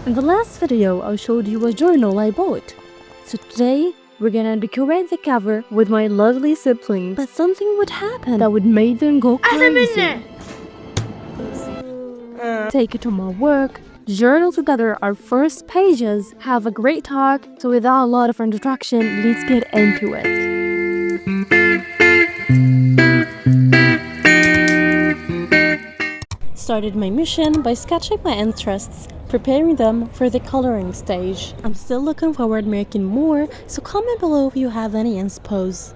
In the last video, I showed you a journal I bought. So today, we're gonna decorate the cover with my lovely siblings. But something would happen that would make them go crazy. Take it to my work, journal together our first pages, have a great talk. So without a lot of introduction, let's get into it. Started my mission by sketching my interests, preparing them for the coloring stage. I'm still looking forward to making more, so comment below if you have any inspos.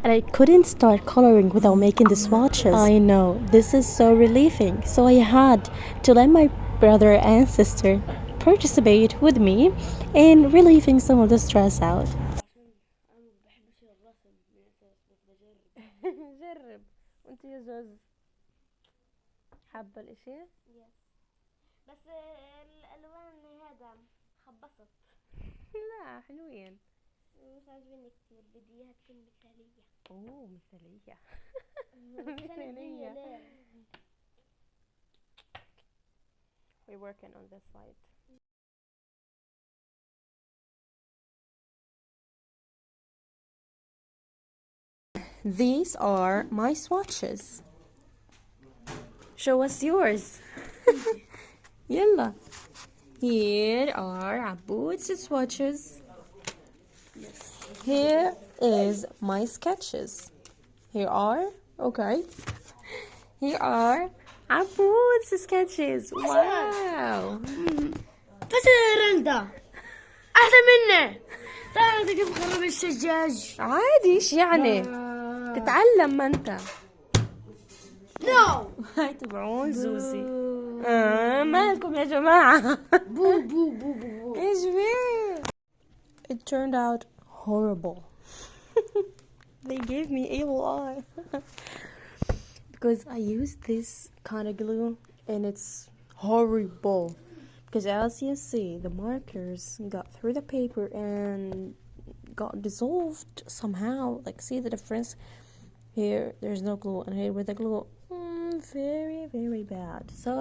And I couldn't start coloring without making the swatches. I know, this is so relieving, so I had to let my brother and sister participate with me in relieving some of the stress out. جرب وانت يا زوز حابة الاشي؟ يس بس الالوان هذا خبصت. لا حلوين مش عاجبني كتير، بدي اياها تكون مثالية. اوه مثالية. مثالية. We're working on this side. These are my swatches. Show us yours. يلا. Here are Aboud's swatches. Here is my sketches. Here are, okay. Here are Aboud's sketches. Wow. Prices Randa أحلى منه. تعال كيف خرب السجاج. عادي ايش يعني؟ تتعلم ما انت. نو. هاي تبعون زوزي. مالكم يا جماعة؟ بو بو بو بو. ايش بيه؟ It turned out horrible. They gave me evil eye. Because I used this kind of glue and it's horrible. Because as you see, the markers got through the paper and got dissolved somehow. Like, see the difference? Here, there's no glue, and here with the glue, very, very bad. So,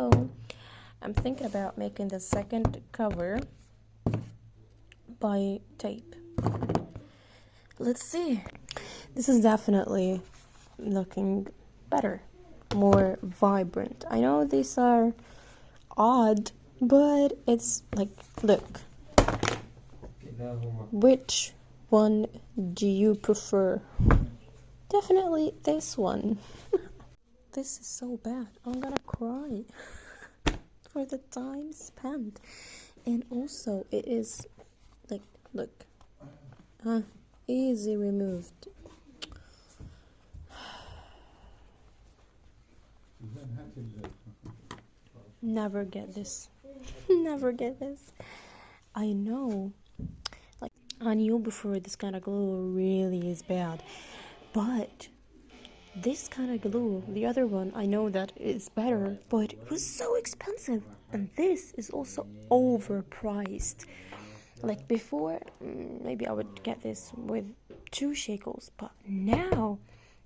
I'm thinking about making the second cover by tape. Let's see. This is definitely looking better, more vibrant. I know these are odd, but it's like, look. Which one do you prefer? Definitely this one. This is so bad. I'm gonna cry for the time spent. And also, it is like, look, easy removed. Never get this. Never get this. I know. Like, I knew before this kind of glue really is bad. But this kind of glue, the other one, I know that it's better, but it was so expensive. And this is also overpriced. Like before, maybe I would get this with 2 shekels, but now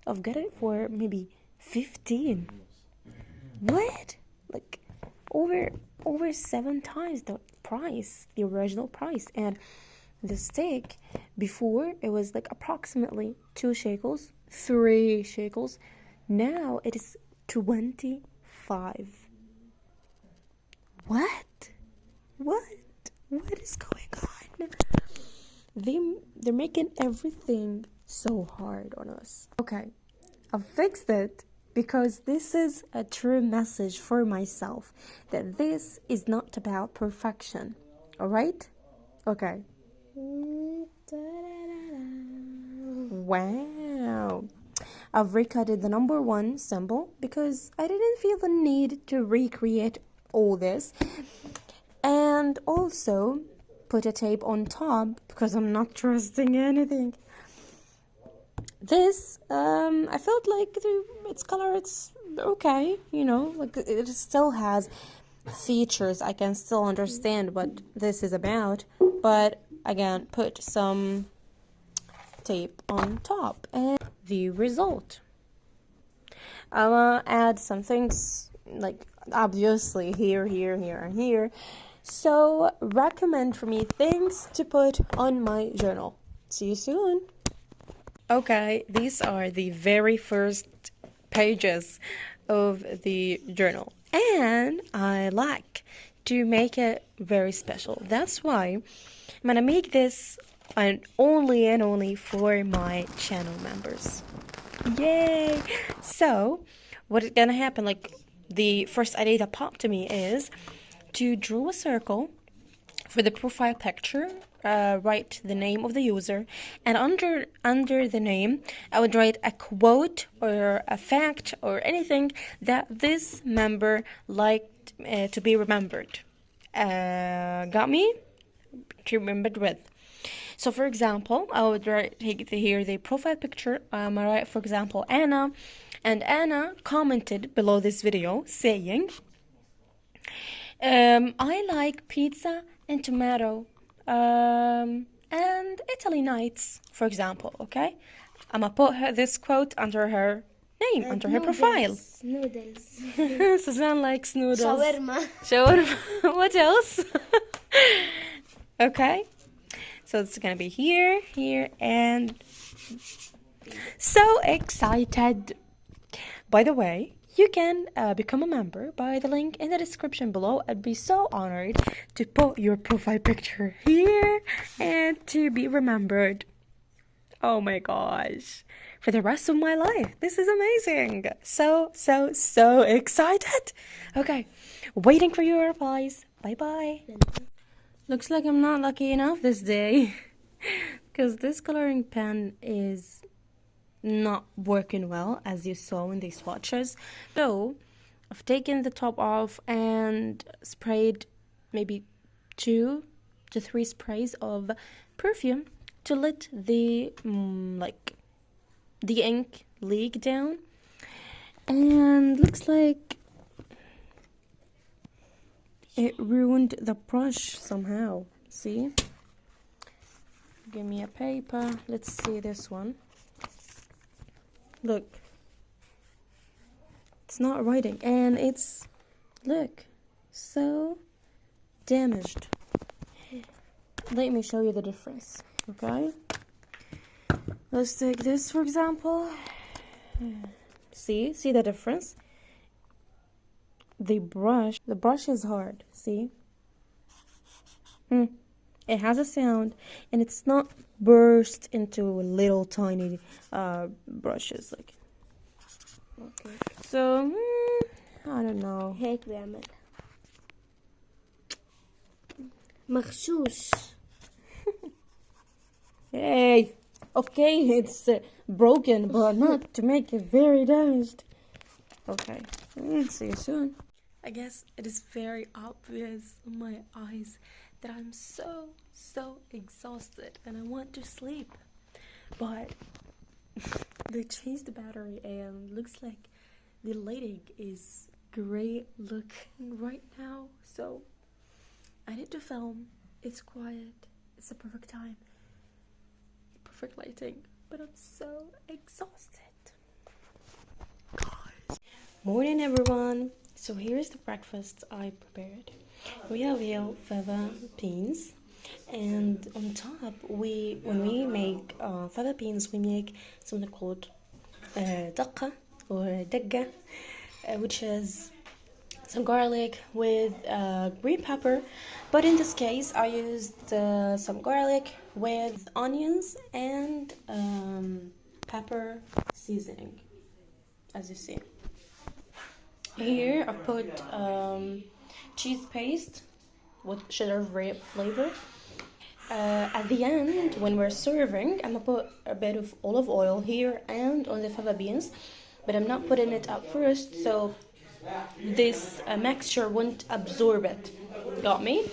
I've got it for maybe 15. What? Like over 7 times the price, the original price. And the stick before, it was like approximately 2 shekels, 3 shekels. Now it is 25. What is going on? They're making everything so hard on us. Okay, I've fixed it because this is a true message for myself that this is not about perfection. All right? Okay. Wow. I've recutted the number 1 symbol because I didn't feel the need to recreate all this. And also put a tape on top because I'm not trusting anything. This, I felt like its color, it's okay, you know, like it still has features. I can still understand what this is about, but again, put some tape on top. And the result, I'll add some things like obviously here, and here. So recommend for me things to put on my journal. See you soon. Okay, these are the very first pages of the journal, and I like to make it very special. That's why I'm gonna make this and only for my channel members. Yay! So, what is gonna happen? Like, the first idea that popped to me is to draw a circle for the profile picture. Write the name of the user, and under the name, I would write a quote or a fact or anything that this member liked to be remembered. Got me? To remembered with. So, for example, I would write here the profile picture. I write, for example, Anna, and Anna commented below this video saying, I like pizza and tomato, and Italy nights, for example. Okay, I'm gonna put this quote under her name, under her profile. Noodles. Suzanne likes noodles. Shawarma. Shawarma. What else? Okay, so it's gonna be here, and so excited. By the way, you can become a member by the link in the description below. I'd be so honored to put your profile picture here and to be remembered. Oh my gosh. For the rest of my life. This is amazing. So excited. Okay. Waiting for your replies. Bye-bye. Looks like I'm not lucky enough this day. Because this coloring pen is not working well, as you saw in these swatches. So I've taken the top off and sprayed maybe 2 to 3 sprays of perfume to let the the ink leak down, and looks like it ruined the brush somehow. See, give me a paper. Let's see this one. Look, it's not writing, and it's, look, so damaged. Let me show you the difference, okay? Let's take this, for example. See the difference? The brush is hard, see? It has a sound, and it's not burst into little tiny brushes like. Okay. So I don't know. هيك بيعمل مغشوش. Hey, okay, it's broken, but not to make it very damaged. Okay, see you soon. I guess it is very obvious in my eyes that I'm so exhausted and I want to sleep. But they changed the battery and looks like the lighting is great looking right now. So I need to film. It's quiet. It's the perfect time. Perfect lighting. But I'm so exhausted. Gosh. Morning, everyone. So here's the breakfast I prepared. We have fava beans, and on top when we make fava beans, we make something called daqqa or dagga, which is some garlic with green pepper. But in this case, I used some garlic with onions and pepper seasoning, as you see. Here I put cheese paste with cheddar flavor. At the end, when we're serving, I'm gonna put a bit of olive oil here and on the fava beans, but I'm not putting it up first, so this mixture won't absorb it. Got me?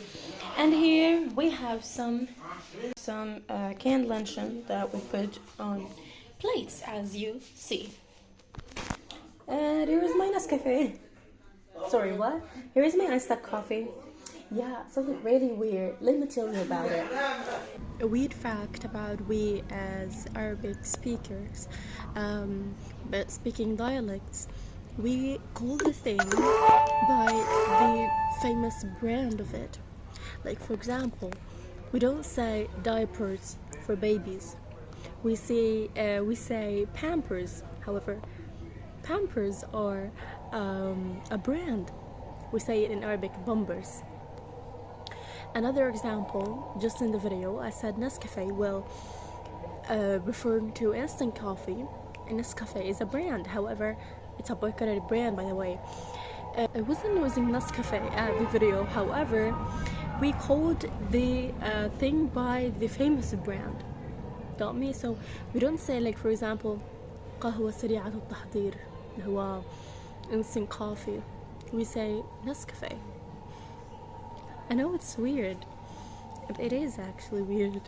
And here we have some canned luncheon that we put on plates, as you see. And here's my Nescafe. Sorry, what? Here's my iced coffee. Yeah, something really weird. Let me tell you about it. A weird fact about we as Arabic speakers, but speaking dialects, we call the thing by the famous brand of it. Like, for example, we don't say diapers for babies. We say Pampers. However, Pampers are a brand. We say it in Arabic, Bombers. Another example, just in the video, I said Nescafe. Well, referring to instant coffee, Nescafe is a brand. However, it's a boycotted brand, by the way. I wasn't using Nescafe at the video. However, we called the thing by the famous brand. Got me? So we don't say, like, for example, قهوة سريعة التحضير اللي هو instant coffee. We say Nescafe. I know it's weird. It is actually weird.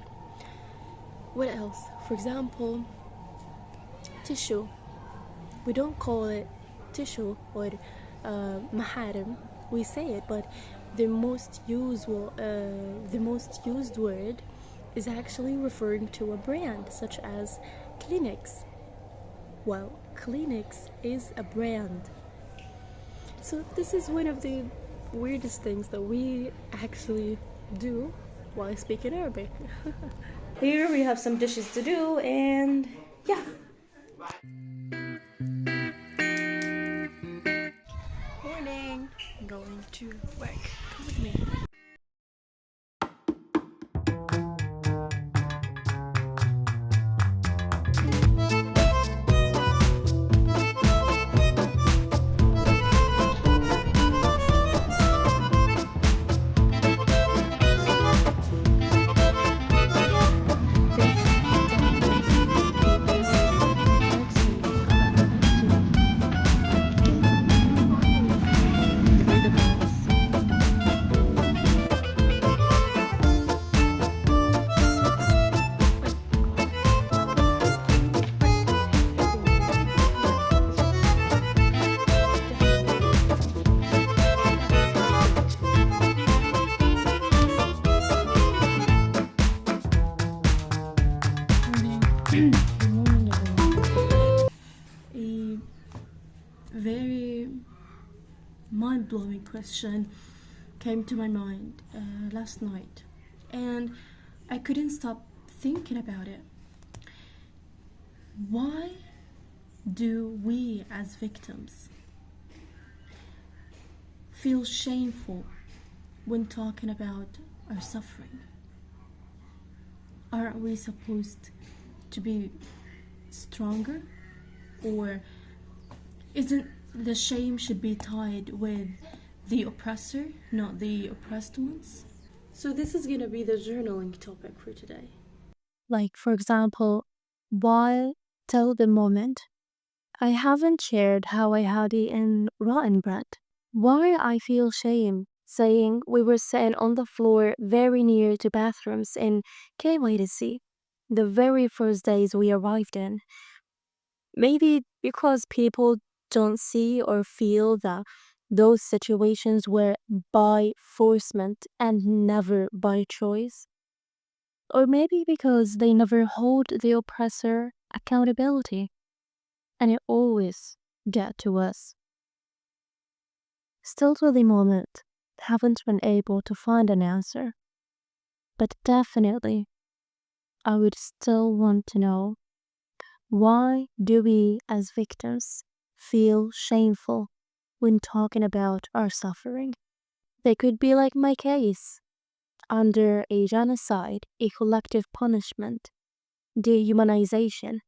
What else? For example, tissue. We don't call it tissue or maharim. We say it, but the most used word is actually referring to a brand, such as Kleenex. Well, Kleenex is a brand. So this is one of the weirdest things that we actually do while speaking Arabic. Here we have some dishes to do, and yeah. Morning. I'm going to work. Come with me. A very mind-blowing question came to my mind last night, and I couldn't stop thinking about it. Why do we as victims feel shameful when talking about our suffering? Aren't we supposed to be stronger? Or isn't the shame should be tied with the oppressor, not the oppressed ones? So this is gonna be the journaling topic for today. Like, for example, why till the moment I haven't shared how I had eaten rotten bread? Why I feel shame saying we were sitting on the floor very near to bathrooms in KYDC the very first days we arrived in. Maybe because people don't see or feel that those situations were by forcement and never by choice. Or maybe because they never hold the oppressor accountability and it always get to us. Still to the moment, haven't been able to find an answer. But definitely, I would still want to know, why do we as victims feel shameful when talking about our suffering? They could be like my case, under a genocide, a collective punishment, dehumanization,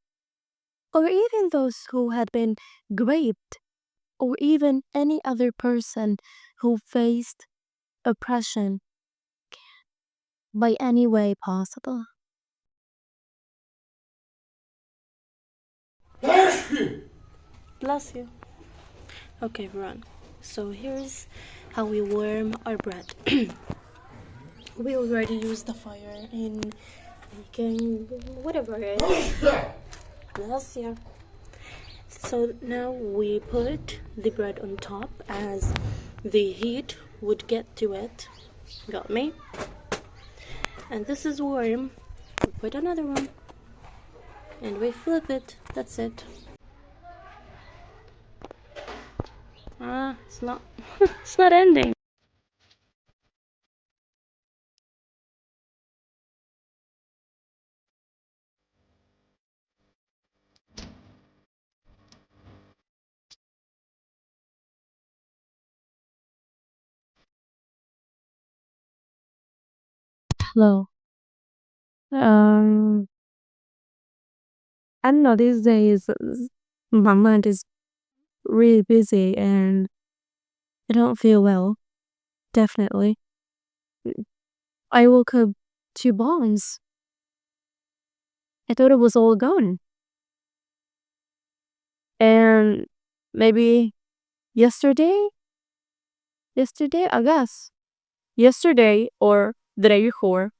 or even those who had been raped, or even any other person who faced oppression by any way possible. Bless you. Okay, everyone. So here's how we warm our bread. We already used the fire in making whatever it is. Bless you. So now we put the bread on top as the heat would get to it. Got me? And this is warm. We put another one. And we flip it. That's it. It's not. It's not ending. Hello. Um, I don't know, these days my mind is really busy and I don't feel well, definitely. I woke up 2 bombs. I thought it was all gone. And maybe yesterday, I guess. Yesterday or the day before,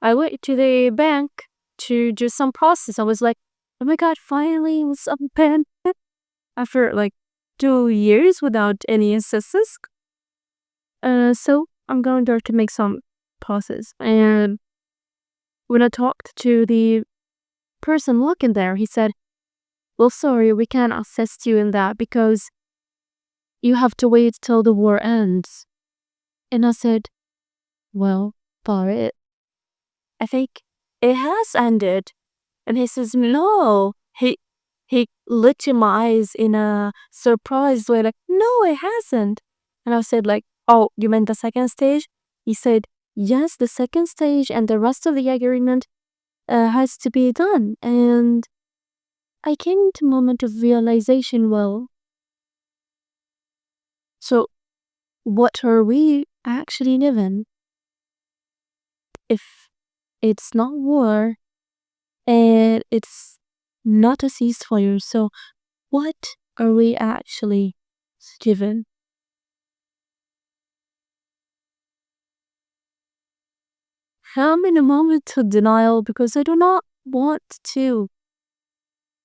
I went to the bank to do some process. I was like, oh my god, finally some pen. After like 2 years without any assistance. So I'm going there to make some pauses. And when I talked to the person working there, he said, well, sorry, we can't assist you in that because you have to wait till the war ends. And I said, well, but I think it has ended. And he says, no. He looked in my eyes in a surprised way, like, no, it hasn't. And I said, like, oh, you meant the second stage? He said, yes, the second stage and the rest of the agreement has to be done. And I came to a moment of realization, well, so what are we actually living if it's not war and it's not a ceasefire? So what are we actually given? I'm in a moment of denial because I do not want to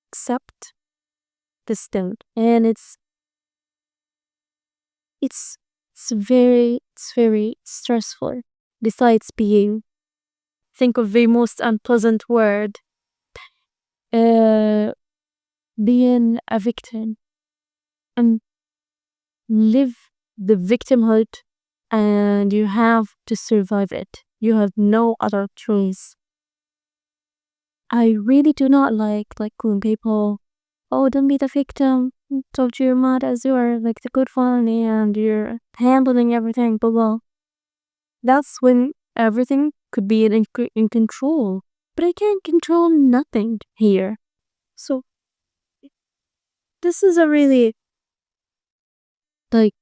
accept this thing. And it's very stressful. Besides being, think of the most unpleasant word, uh, being a victim and live the victimhood, and you have to survive it. You have no other choice. I really do not like when people, oh, don't be the victim. Told your mad as you are like the good one and you're handling everything, but well, that's when everything could be in control. But I can't control nothing here. So this is a really like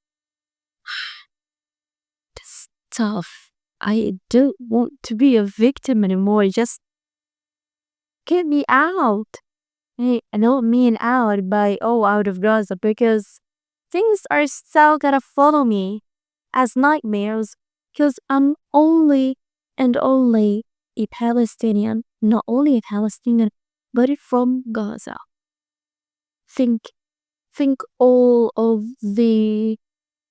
this tough. I don't want to be a victim anymore. Just get me out. Hey, I don't mean out by out of Gaza because things are still gonna follow me as nightmares because I'm only and only a Palestinian, not only a Palestinian, but from Gaza. Think all of the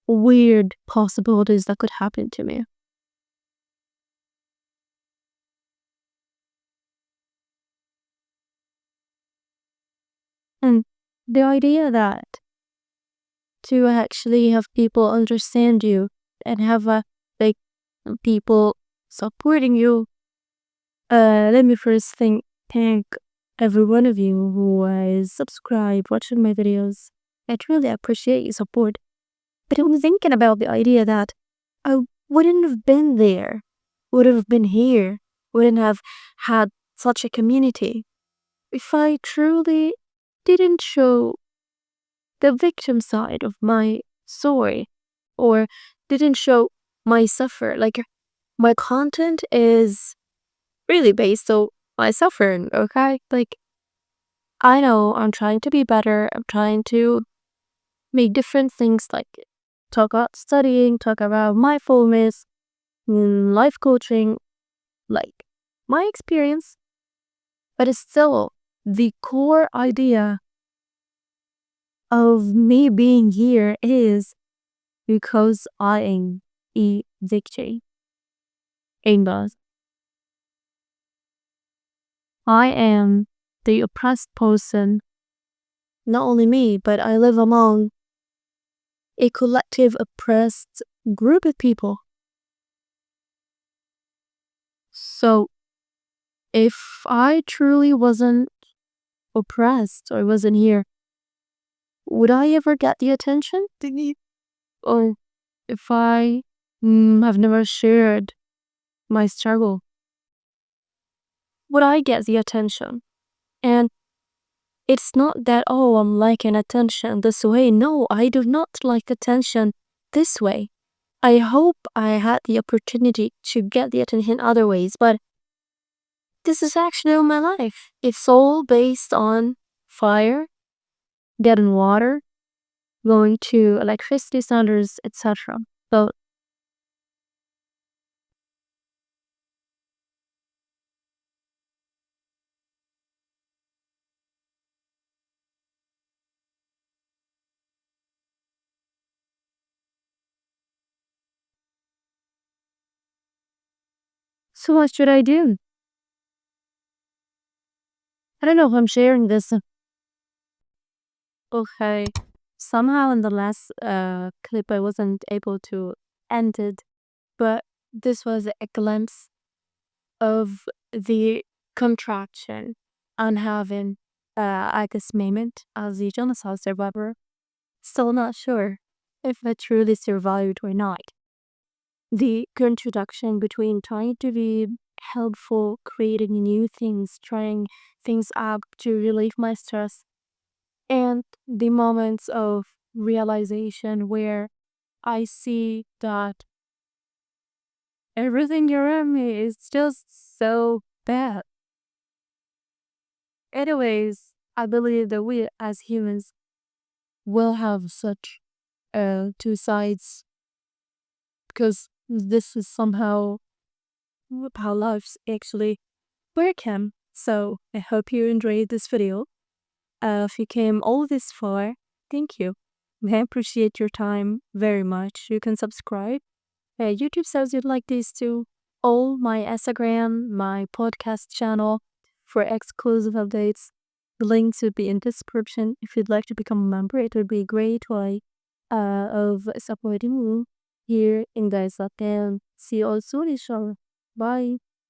weird possibilities that could happen to me. And the idea that to actually have people understand you and have like people supporting you. Let me first thank every one of you who is subscribed, watching my videos. I truly appreciate your support. But I was thinking about the idea that I wouldn't have been there, would have been here, wouldn't have had such a community if I truly didn't show the victim side of my story or didn't show my suffer. Like, my content is really based on my suffering, okay? Like, I know I'm trying to be better. I'm trying to make different things like talk about studying, talk about mindfulness, life coaching, like my experience. But it's still the core idea of me being here is because I am a victim in Gaza. I am the oppressed person. Not only me, but I live among a collective oppressed group of people. So if I truly wasn't oppressed or wasn't here, would I ever get the attention? Or if I have never shared my struggle, would I get the attention? And it's not that, oh, I'm liking attention this way. No, I do not like attention this way. I hope I had the opportunity to get the attention other ways, but this is actually my life. It's all based on fire, getting water, going to electricity centers, etc. So what should I do? I don't know if I'm sharing this. Okay. Somehow in the last clip I wasn't able to end it, but this was a glimpse of the contraction on having at this moment as a genocide survivor. Still not sure if I truly survived or not. The contradiction between trying to be helpful, creating new things, trying things out to relieve my stress, and the moments of realization where I see that everything around me is just so bad. Anyways, I believe that we as humans will have such two sides because this is somehow how lives actually work in. So I hope you enjoyed this video. If you came all this far, thank you. I appreciate your time very much. You can subscribe. YouTube says you'd like these to all my Instagram, my podcast channel for exclusive updates. The links would be in description. If you'd like to become a member, it would be a great way of supporting me here in Gaza. And see you all soon, inshallah. Bye.